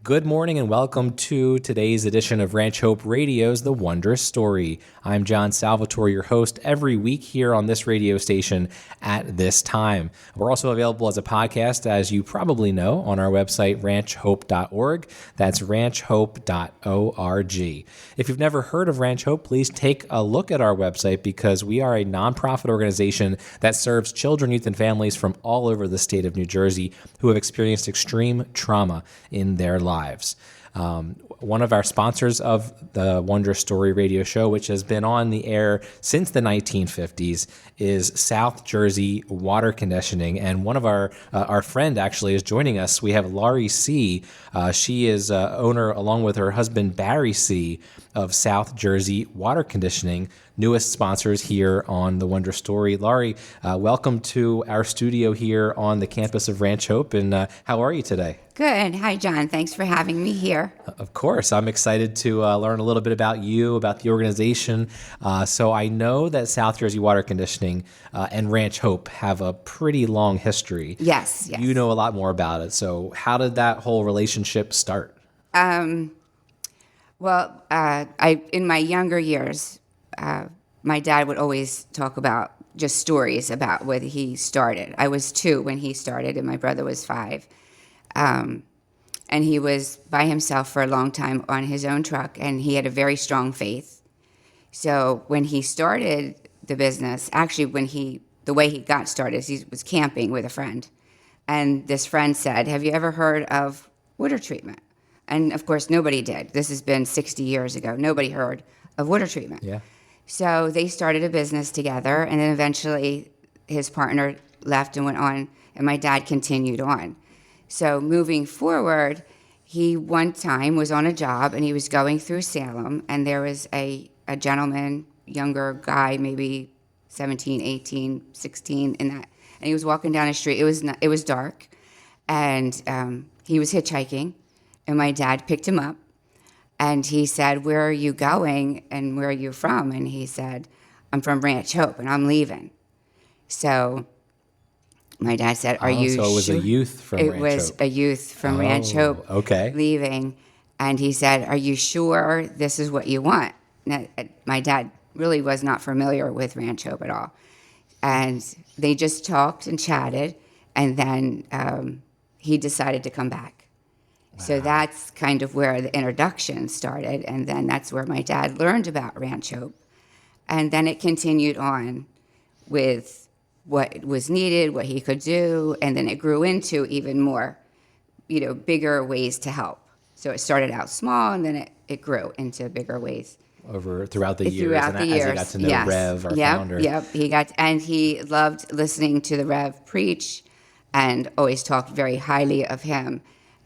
Good morning and welcome to today's edition of Ranch Hope Radio's The Wondrous Story. I'm John Salvatore, your host every week here on this radio station at this time. We're also available as a podcast, as you probably know, on our website, ranchhope.org. That's ranchhope.org. If you've never heard of Ranch Hope, please take a look at our website because we are a nonprofit organization that serves children, youth, and families from all over the state of New Jersey who have experienced extreme trauma in their lives. One of our sponsors of the Wondrous Story radio show, which has been on the air since the 1950s, is South Jersey Water Conditioning. And one of our friend actually is joining us. We have Laurie C. She is owner, along with her husband Barry C., of South Jersey Water Conditioning, newest sponsors here on the Wondrous Story. Laurie, welcome to our studio here on the campus of Ranch Hope. And how are you today? Good. Hi, John. Thanks for having me here. Of course. I'm excited to learn a little bit about you, about the organization. So I know that South Jersey Water Conditioning and Ranch Hope have a pretty long history. Yes. You know a lot more about it. So how did that whole relationship start? Well, in my younger years, my dad would always talk about just stories about when he started. I was 2 when he started, and my brother was 5. And he was by himself for a long time on his own truck, and he had a very strong faith. So when he started the business, actually the way he got started, he was camping with a friend. And this friend said, "Have you ever heard of water treatment?" And of course, nobody did. This has been 60 years ago. Nobody heard of water treatment. Yeah. So they started a business together, and then eventually his partner left and went on, and my dad continued on. So moving forward, he one time was on a job, and he was going through Salem, and there was a gentleman, younger guy, maybe 17, 18, 16, in that, and he was walking down the street. It was dark, and he was hitchhiking, and my dad picked him up, and he said, "Where are you going, and where are you from?" And he said, "I'm from Ranch Hope, and I'm leaving." So my dad said, "Are you So it was sure?" a youth from Ranch Hope. It was a youth from Ranch Hope leaving. And he said, "Are you sure this is what you want?" Now, my dad really was not familiar with Ranch Hope at all. And they just talked and chatted, and then he decided to come back. Wow. So that's kind of where the introduction started, and then that's where my dad learned about Ranch Hope. And then it continued on with what was needed, what he could do, and then it grew into even more, bigger ways to help. So it started out small, and then it grew into bigger ways. Throughout the years, as he got to know Rev, our founder. Yep, he loved listening to the Rev preach, and always talked very highly of him,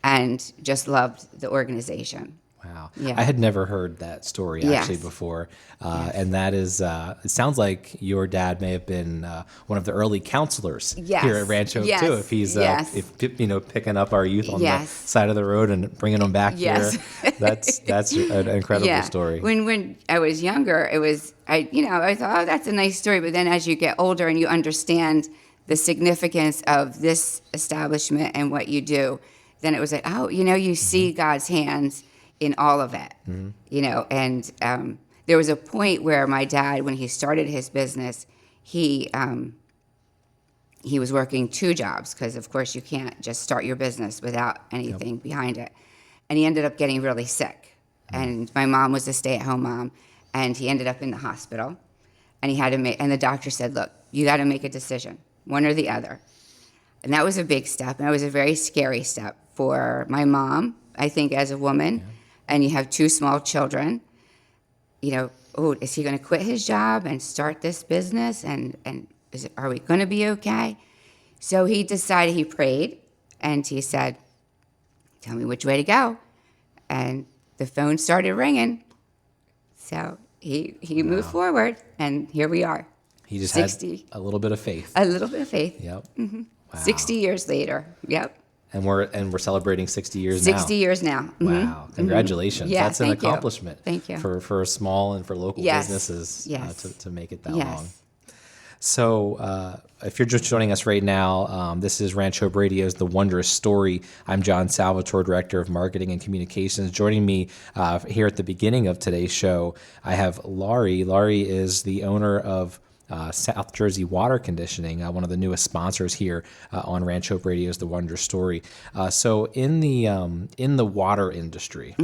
and just loved the organization. Wow. Yeah. I had never heard that story actually before. And that is, it sounds like your dad may have been one of the early counselors here at Ranch Hope too. If he's, picking up our youth on the side of the road and bringing them back here. That's an incredible story. When I was younger, I thought, oh, that's a nice story. But then as you get older and you understand the significance of this establishment and what you do, then it was like, oh, you see God's hands in all of it, and there was a point where my dad, when he started his business, he was working 2 jobs because, of course, you can't just start your business without anything behind it. And he ended up getting really sick. And my mom was a stay-at-home mom, and he ended up in the hospital. And he had to and the doctor said, "Look, you got to make a decision, one or the other." And that was a big step, and it was a very scary step for my mom, I think, as a woman. Yeah. And you have 2 small children, is he going to quit his job and start this business? And are we going to be okay? So he decided, he prayed, and he said, "Tell me which way to go." And the phone started ringing. So he moved forward, and here we are. He just had a little bit of faith. A little bit of faith. Yep. Mm-hmm. Wow. 60 years later. Yep. And we're celebrating 60 years 60 years now. Mm-hmm. Wow. Congratulations. Yeah, that's an accomplishment. Thank you. For small and for local businesses to make it that long. So if you're just joining us right now, this is Ranch Hope Radio's The Wondrous Story. I'm John Salvatore, Director of Marketing and Communications. Joining me here at the beginning of today's show, I have Laurie. Laurie is the owner of South Jersey Water Conditioning, one of the newest sponsors here on Ranch Hope Radio's The Wondrous Story. So in the water industry,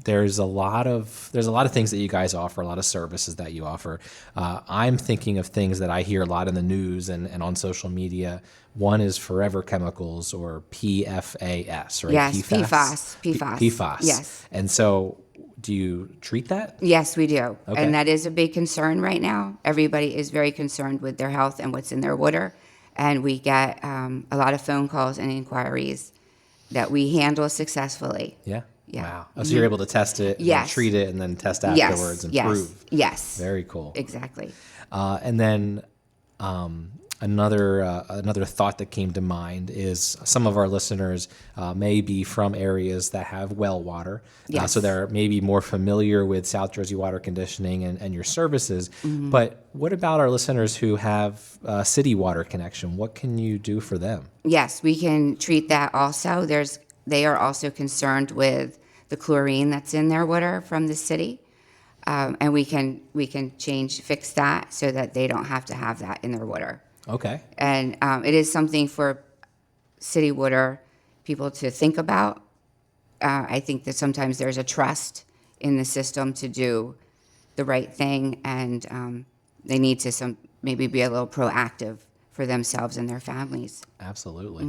there's a lot of things that you guys offer, a lot of services that you offer. I'm thinking of things that I hear a lot in the news and on social media. One is forever chemicals, or PFAS, right? Yes, PFAS. PFAS. Yes. And so, do you treat that? Yes, we do. Okay. And that is a big concern right now. Everybody is very concerned with their health and what's in their water. And we get a lot of phone calls and inquiries that we handle successfully. Yeah. Yeah. Wow. Oh, so you're able to test it, and Yes. treat it, and then test afterwards and prove. Yes. Very cool. Exactly. And then another thought that came to mind is some of our listeners may be from areas that have well water. Yes. So they're maybe more familiar with South Jersey Water Conditioning and your services. Mm-hmm. But what about our listeners who have city water connection? What can you do for them? Yes, we can treat that also. They are also concerned with the chlorine that's in their water from the city. And we can fix that so that they don't have to have that in their water. Okay. And it is something for city water people to think about. I think that sometimes there's a trust in the system to do the right thing, and they need to maybe be a little proactive for themselves and their families. Absolutely.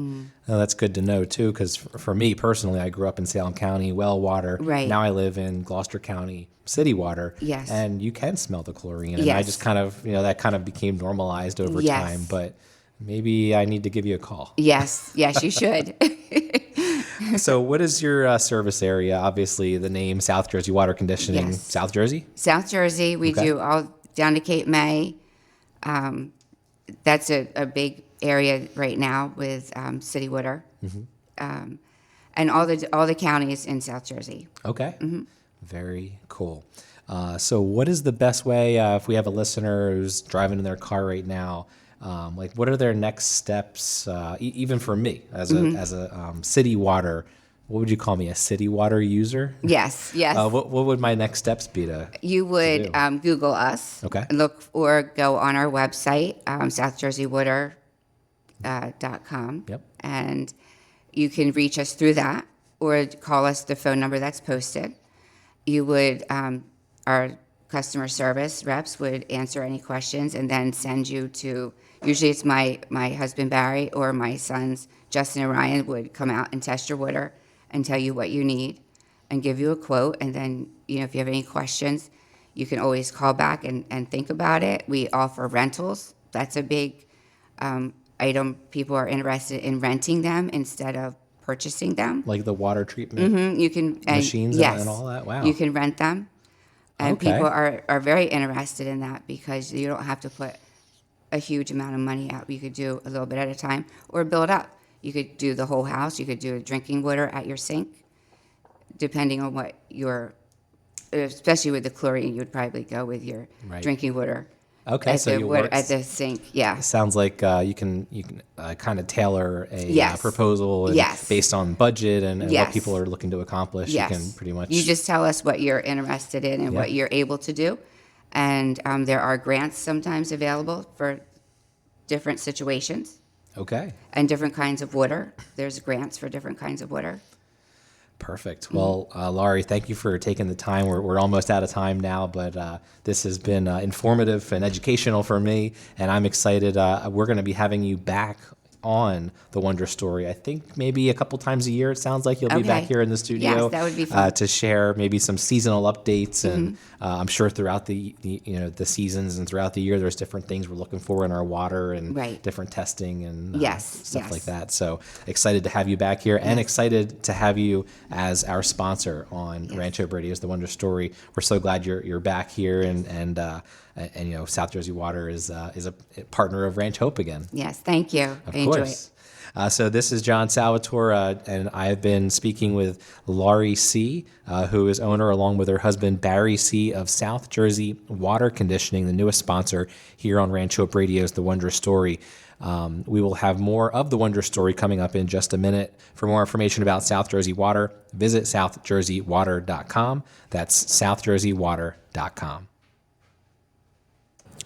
Well, that's good to know, too, because for me personally, I grew up in Salem County, well water. Right. Now I live in Gloucester County, city water. Yes. And you can smell the chlorine. And Yes. I just kind of, that kind of became normalized over Yes. time. But maybe I need to give you a call. Yes, you should. So what is your service area? Obviously, the name South Jersey Water Conditioning. Yes. South Jersey? South Jersey, we Okay. do all down to Cape May. That's a big area right now with city water, and all the counties in South Jersey. Okay. Very cool. So what is the best way, if we have a listener who's driving in their car right now, what are their next steps, even for me as a city water, what would you call me, a city water user? Yes. What would my next steps be to? You would Google us. Okay. Look or go on our website, southjerseywater.com. Yep. And you can reach us through that or call us the phone number that's posted. You would, our customer service reps would answer any questions and then send you to, usually it's my husband Barry or my sons Justin and Ryan would come out and test your water and tell you what you need and give you a quote. And then, if you have any questions, you can always call back and think about it. We offer rentals. That's a big item. People are interested in renting them instead of purchasing them. Like the water treatment You can machines yes, and all that? Wow. You can rent them. And Okay. people are very interested in that because you don't have to put a huge amount of money out. You could do a little bit at a time or build up. You could do the whole house. You could do drinking water at your sink, depending on what especially with the chlorine, you would probably go with your Right. drinking water. Okay, at so the you water, work. at the sink. Yeah. Sounds like you can kind of tailor a Yes. proposal and Yes. based on budget and what Yes. people are looking to accomplish. Yes. You can pretty much. You just tell us what you're interested in and what you're able to do. And there are grants sometimes available for different situations Okay. and different kinds of water. There's grants for different kinds of water. Perfect. Well, Laurie, thank you for taking the time. We're almost out of time now, but this has been informative and educational for me, and I'm excited. We're going to be having you back on The Wondrous Story. I think maybe a couple times a year. It sounds like you'll be back Okay. here in the studio. Yes, that would be fun. To share maybe some seasonal updates, and I'm sure throughout the seasons and throughout the year, there's different things we're looking for in our water and Right. different testing and Yes, stuff yes. like that. So excited to have you back here, and excited to have you as our sponsor on Ranch Hope Radio's The Wondrous Story. We're so glad you're back here, and South Jersey Water is a partner of Ranch Hope again. Yes, thank you. Of I enjoy course. it. So this is John Salvatore, and I have been speaking with Laurie C., who is owner, along with her husband Barry C., of South Jersey Water Conditioning, the newest sponsor here on Ranch Hope Radio's The Wondrous Story. We will have more of The Wondrous Story coming up in just a minute. For more information about South Jersey Water, visit southjerseywater.com. That's southjerseywater.com.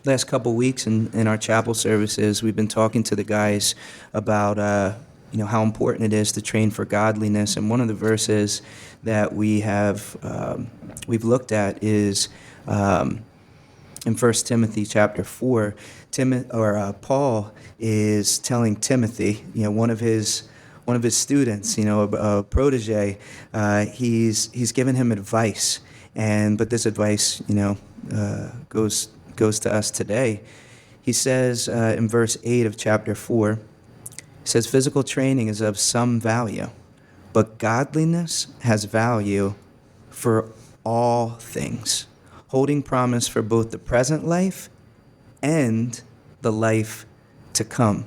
Last couple weeks in our chapel services, we've been talking to the guys about how important it is to train for godliness. And one of the verses that we've looked at is in 1 Timothy chapter 4. Paul is telling Timothy, one of his students, a protege. He's given him advice, but this advice, goes to us today. He says in verse 8 of chapter 4, he says, physical training is of some value, but godliness has value for all things, holding promise for both the present life and the life to come.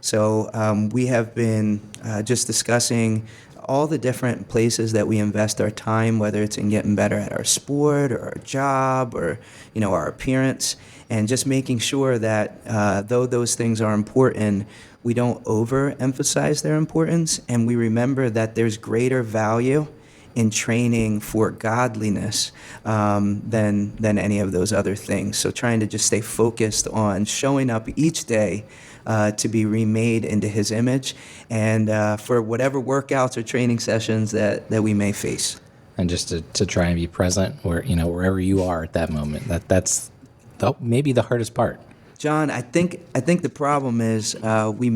So we have been just discussing all the different places that we invest our time, whether it's in getting better at our sport or our job or, our appearance, and just making sure that though those things are important, we don't overemphasize their importance, and we remember that there's greater value in training for godliness than any of those other things. So trying to just stay focused on showing up each day to be remade into His image, and for whatever workouts or training sessions that we may face. And just to try and be present wherever you are at that moment. That's maybe the hardest part. John, I think the problem is we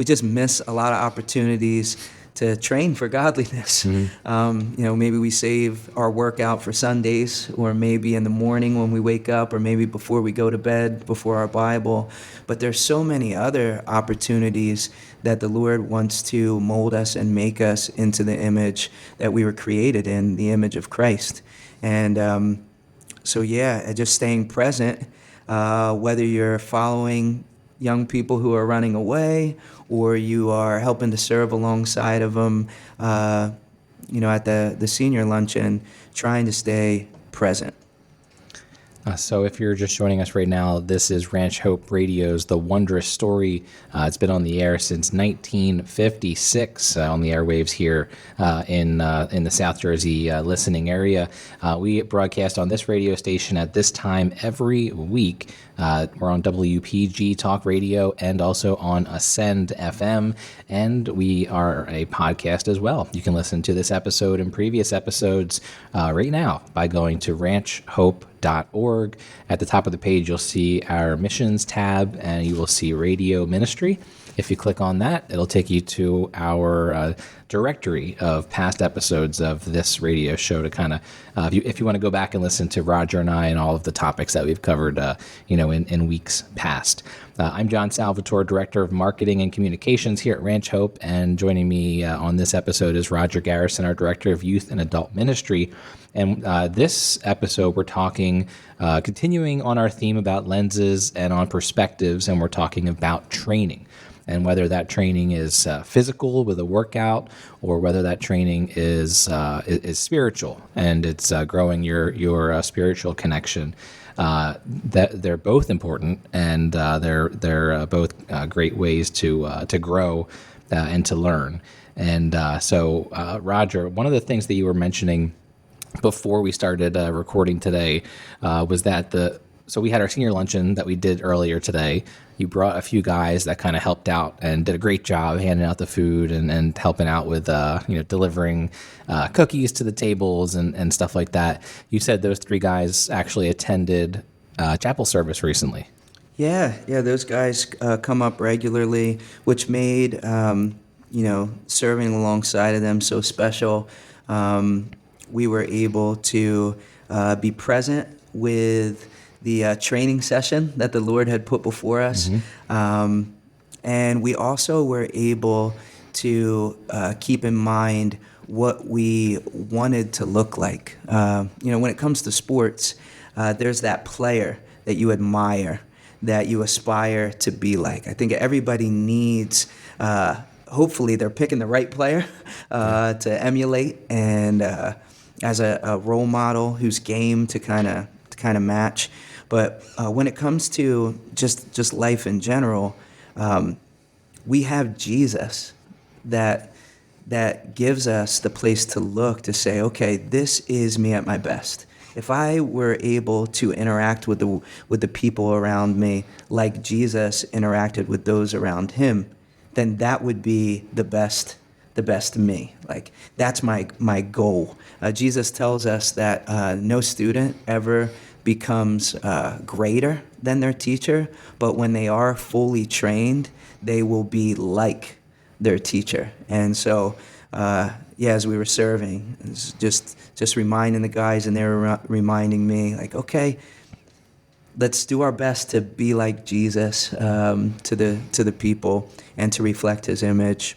just miss a lot of opportunities to train for godliness. Mm-hmm. Maybe we save our workout for Sundays, or maybe in the morning when we wake up, or maybe before we go to bed, before our Bible. But there's so many other opportunities that the Lord wants to mold us and make us into the image that we were created in, the image of Christ. And just staying present, whether you're following young people who are running away, or you are helping to serve alongside of them, at the senior luncheon, trying to stay present. So if you're just joining us right now, this is Ranch Hope Radio's The Wondrous Story. It's been on the air since 1956 on the airwaves here in the South Jersey listening area. We broadcast on this radio station at this time every week. We're on WPG Talk Radio and also on Ascend FM, and we are a podcast as well. You can listen to this episode and previous episodes right now by going to ranchhope.org. At the top of the page, you'll see our missions tab, and you will see radio ministry. If you click on that, it'll take you to our directory of past episodes of this radio show to kind of, if you want to go back and listen to Roger and I and all of the topics that we've covered, in weeks past. I'm John Salvatore, Director of Marketing and Communications here at Ranch Hope, and joining me on this episode is Roger Garrison, our Director of Youth and Adult Ministry. And this episode, we're talking, continuing on our theme about lenses and on perspectives, and we're talking about training. And whether that training is physical with a workout, or whether that training is spiritual and it's growing your spiritual connection, that they're both important, and they're both great ways to grow and to learn. And so, Roger, one of the things that you were mentioning before we started recording today was that so we had our senior luncheon that we did earlier today. You brought a few guys that kind of helped out and did a great job handing out the food and helping out with delivering cookies to the tables and stuff like that. You said those three guys actually attended chapel service recently. Yeah, those guys come up regularly, which made serving alongside of them so special. We were able to be present with the training session that the Lord had put before us. Mm-hmm. And we also were able to keep in mind what we wanted to look like. When it comes to sports, there's that player that you admire that you aspire to be like. I think everybody needs, hopefully they're picking the right player to emulate, and as a role model who's game to kind of match. But when it comes to just life in general, we have Jesus that gives us the place to look to say, okay, this is me at my best. If I were able to interact with the people around me like Jesus interacted with those around him, then that would be the best me. Like, that's my goal. Jesus tells us that no student ever becomes greater than their teacher, but when they are fully trained, they will be like their teacher. And so, as we were serving, it's just reminding the guys, and they were reminding me, like, okay, let's do our best to be like Jesus to the people and to reflect his image.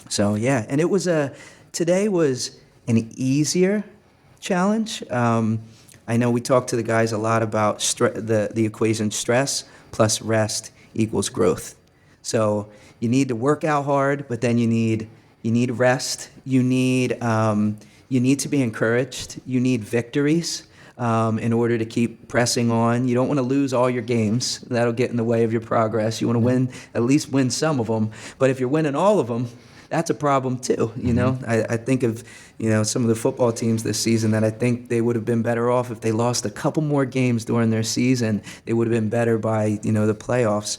So yeah, and today was an easier challenge. I know we talked to the guys a lot about the equation stress plus rest equals growth. So you need to work out hard, but then you need rest. You need to be encouraged. You need victories in order to keep pressing on. You don't want to lose all your games. That'll get in the way of your progress. You want to at least win some of them. But if you're winning all of them, that's a problem too. You know, I think of some of the football teams this season that I think they would have been better off if they lost a couple more games during their season. They would have been better by the playoffs.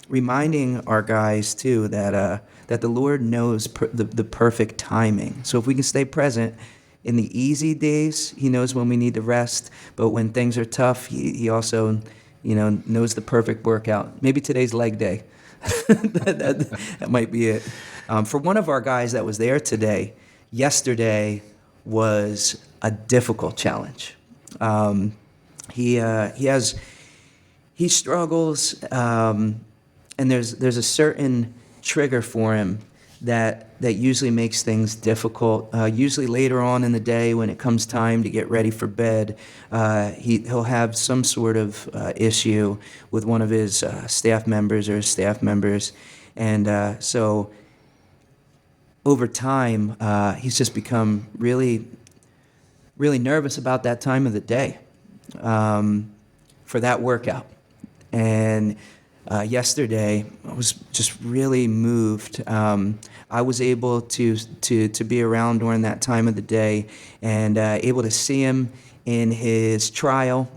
Reminding our guys too that the Lord knows the perfect timing. So if we can stay present in the easy days, he knows when we need to rest. But when things are tough, he also knows the perfect workout. Maybe today's leg day. that might be it. For one of our guys that was there today, yesterday was a difficult challenge. He struggles, and there's a certain trigger for him that usually makes things difficult. Usually later on in the day, when it comes time to get ready for bed, he'll have some sort of issue with one of his staff members, and so over time, he's just become really, really nervous about that time of the day for that workout. And yesterday, I was just really moved. I was able to be around during that time of the day and able to see him in his trial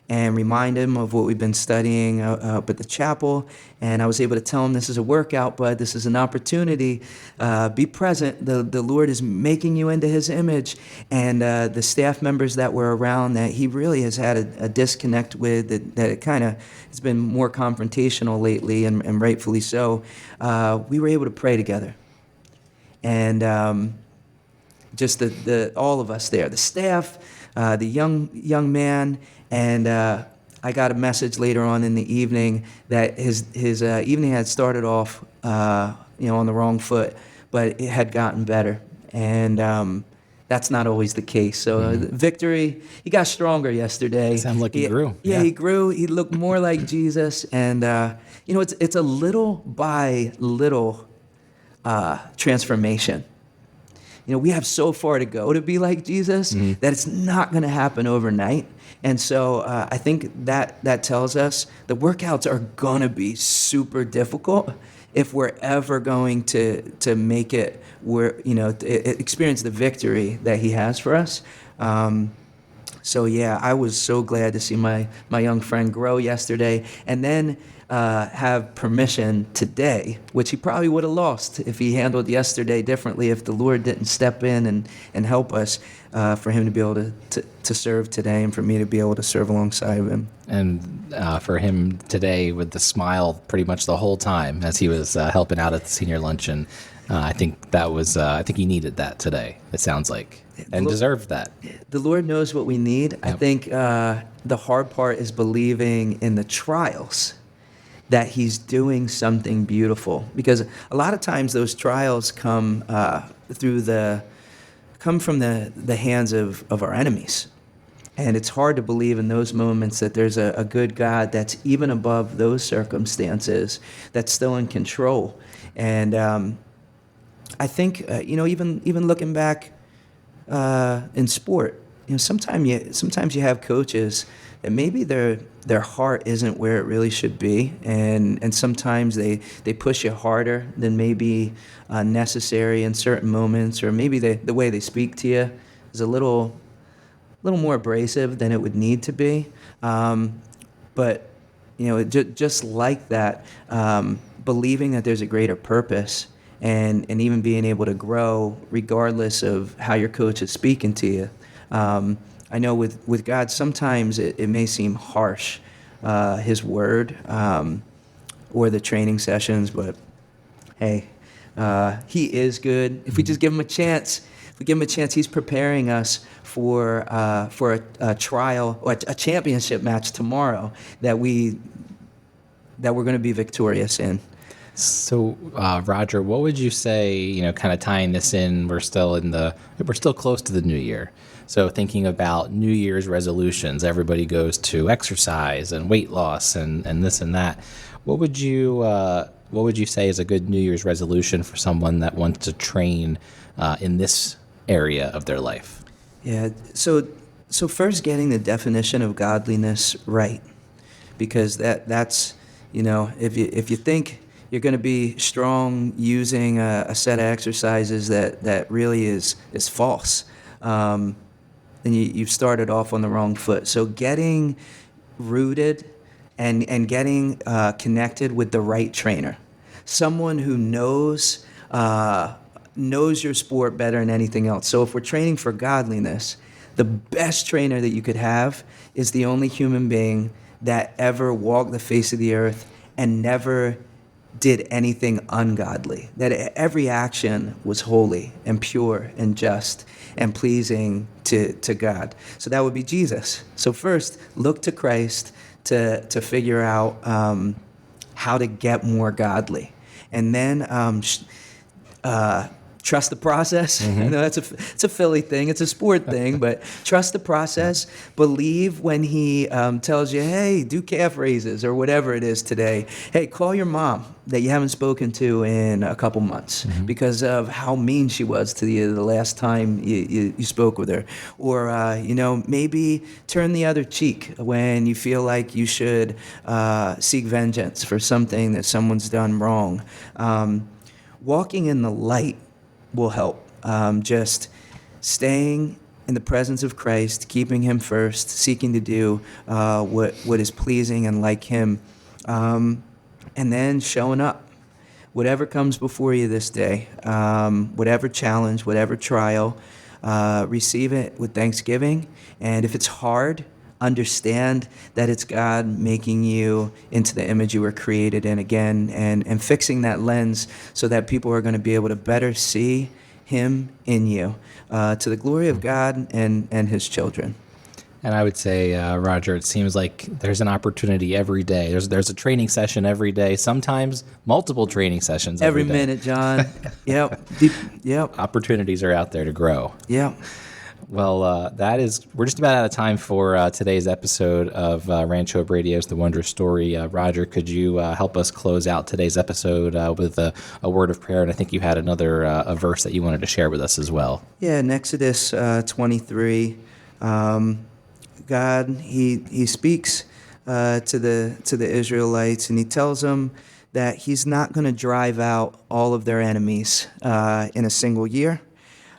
and remind him of what we've been studying up at the chapel. And I was able to tell him, this is a workout, but this is an opportunity. Be present. The Lord is making you into his image. And the staff members that were around that he really has had a disconnect with, that it kind of has been more confrontational lately, and rightfully so, we were able to pray together. And just all of us there, the staff, the young man, and I got a message later on in the evening that his evening had started off on the wrong foot, but it had gotten better, and that's not always the case. So victory, he got stronger yesterday. Sounds like he grew. Yeah, he grew. He looked more like Jesus, and it's a little by little transformation. We have so far to go to be like Jesus that it's not going to happen overnight. And so I think that tells us the workouts are going to be super difficult if we're ever going to make it experience the victory that he has for us. So yeah, I was so glad to see my young friend grow yesterday, and then have permission today, which he probably would have lost if he handled yesterday differently, if the Lord didn't step in and help us, for him to be able to serve today, and for me to be able to serve alongside of him. And for him today, with the smile pretty much the whole time as he was helping out at the senior luncheon, I think I think he needed that today, it sounds like, and deserved that. The Lord knows what we need. Yep. I think the hard part is believing in the trials that he's doing something beautiful, because a lot of times those trials come from the hands of our enemies, And it's hard to believe in those moments that there's a good God that's even above those circumstances, that's still in control. And I think, even looking back in sport, sometimes you have coaches that maybe their heart isn't where it really should be, and sometimes they push you harder than maybe necessary in certain moments, or maybe the way they speak to you is a little more abrasive than it would need to be. But just like that, believing that there's a greater purpose, and even being able to grow regardless of how your coach is speaking to you. I know with God, sometimes it may seem harsh, His word, or the training sessions, but hey, He is good. If we just give Him a chance, He's preparing us for a trial or a championship match tomorrow that we're going to be victorious in. So, Roger, what would you say, kind of tying this in, we're still close to the new year. So thinking about New Year's resolutions, everybody goes to exercise and weight loss and this and that. What would you say is a good New Year's resolution for someone that wants to train in this area of their life? Yeah. So first, getting the definition of godliness right, because that's if you think you're going to be strong using a set of exercises that really is false, then you've started off on the wrong foot. So getting rooted and getting connected with the right trainer, someone who knows your sport better than anything else. So if we're training for godliness, the best trainer that you could have is the only human being that ever walked the face of the earth and never did anything ungodly, that every action was holy and pure and just and pleasing to God. So that would be Jesus. So first, look to Christ to figure out how to get more godly. And then trust the process. Mm-hmm. I know it's a Philly thing. It's a sport thing, but trust the process. Believe when he tells you, hey, do calf raises or whatever it is today. Hey, call your mom that you haven't spoken to in a couple months because of how mean she was to you the last time you spoke with her. Or, maybe turn the other cheek when you feel like you should seek vengeance for something that someone's done wrong. Walking in the light will help. Just staying in the presence of Christ, keeping Him first, seeking to do what is pleasing and like Him, and then showing up. Whatever comes before you this day, whatever challenge, whatever trial, receive it with thanksgiving. And if it's hard, understand that it's God making you into the image you were created in again, and fixing that lens so that people are going to be able to better see Him in you, to the glory of God and His children. And I would say, Roger, it seems like there's an opportunity every day. There's a training session every day, sometimes multiple training sessions every day. Minute, John. Yep. Yep. Opportunities are out there to grow. Yep. Well, we're just about out of time for today's episode of Rancho Hope Radio's The Wondrous Story. Roger, could you help us close out today's episode with a word of prayer? And I think you had another a verse that you wanted to share with us as well. Yeah, in Exodus 23, God, He speaks to the Israelites, and He tells them that He's not going to drive out all of their enemies in a single year.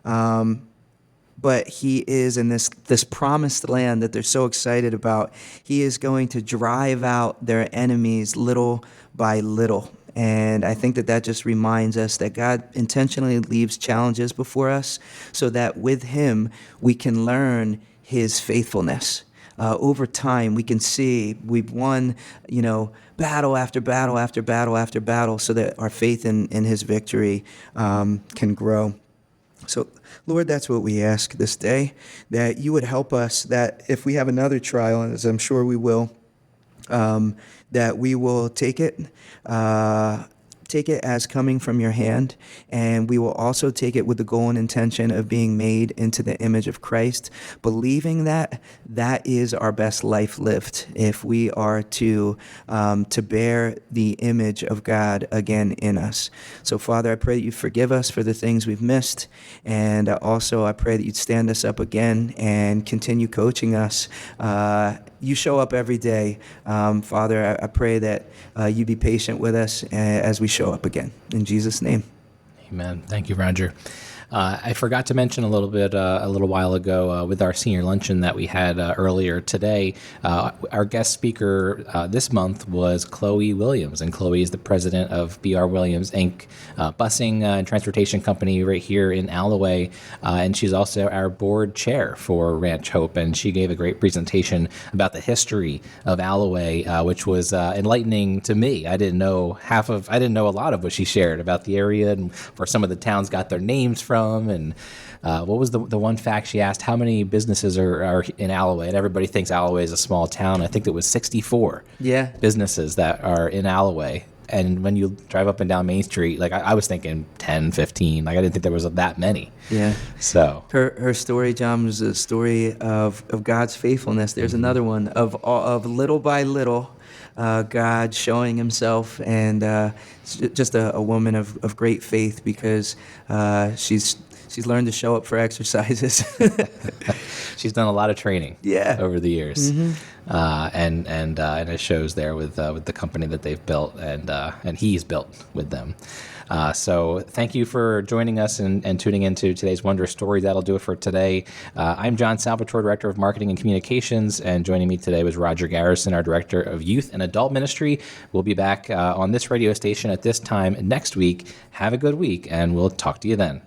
But He is in this promised land that they're so excited about. He is going to drive out their enemies little by little. And I think that just reminds us that God intentionally leaves challenges before us so that with Him we can learn His faithfulness. Over time, we can see we've won, battle after battle after battle after battle, so that our faith in His victory can grow. So, Lord, that's what we ask this day, that You would help us, that if we have another trial, as I'm sure we will, that we will take take it as coming from your hand, and we will also take it with the goal and intention of being made into the image of Christ, believing that that is our best life lived if we are to bear the image of God again in us. So, Father, I pray that you forgive us for the things we've missed, and also I pray that you'd stand us up again and continue coaching us. You show up every day. Father, I pray that you be patient with us as we show up again. In Jesus' name. Amen. Thank you, Roger. I forgot to mention a little while ago with our senior luncheon that we had earlier today. Our guest speaker this month was Chloe Williams, and Chloe is the president of B.R. Williams, Inc., busing and transportation company right here in Alloway, and she's also our board chair for Ranch Hope, and she gave a great presentation about the history of Alloway, which was enlightening to me. I didn't know a lot of what she shared about the area and where some of the towns got their names from. And what was the one fact she asked? How many businesses are in Alloway? And everybody thinks Alloway is a small town. I think it was 64 businesses that are in Alloway. And when you drive up and down Main Street, like I was thinking 10, 15. Like I didn't think there was that many. Yeah. So her story, John, was a story of God's faithfulness. There's another one of little by little. God showing himself, and just a woman of great faith, because she's learned to show up for exercises. She's done a lot of training over the years. And it shows there with the company that they've built, and he's built with them. So thank you for joining us and tuning into today's Wondrous Story. That'll do it for today. I'm John Salvatore, Director of Marketing and Communications, and joining me today was Roger Garrison, our Director of Youth and Adult Ministry. We'll be back on this radio station at this time next week. Have a good week, and we'll talk to you then.